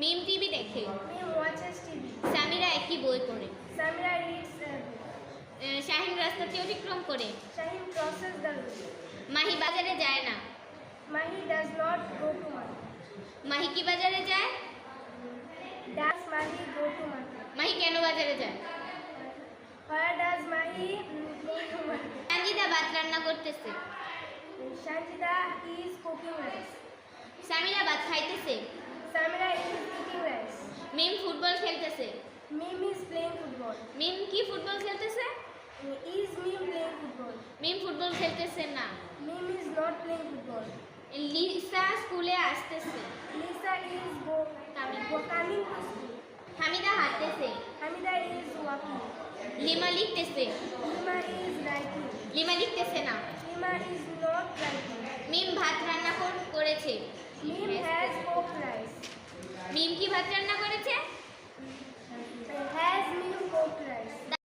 মিম TV দেখে। Mim watches TV. Samira একটি বই পড়ে। Samira reads a book. Shahin রাস্তাটি অতিক্রম করে। Shaheen crosses the road. Mahi বাজারে যায় না। Mahi does not go to market. Mahi কি বাজারে যায়? Does Mahi go to market? Mahi কেন বাজারে যায়? Where does Mahi go to market? Sanjida ভাত রান্না করতেছে। Shanjida is cooking rice. Samira ভাত খাইতেছে। Samira is eating rice. Mim football খেলতেছে। Mim is playing football. Mim কি ফুটবল খেলতেছে? Is Mim playing football? Mim football খেলতেছে না। Mim is not playing football. Lisa স্কুলে আসতেছে। Lisa is coming to school. Hamida হাঁটতেছে। Hamida is walking. লিমা লিখতেছে। Lima is writing. লিমা লিখতেছে না। Lima is not writing. মিম ভাত রান্না করেছে। Mim has cooked rice. মিম কি ভাত রান্না করেছে?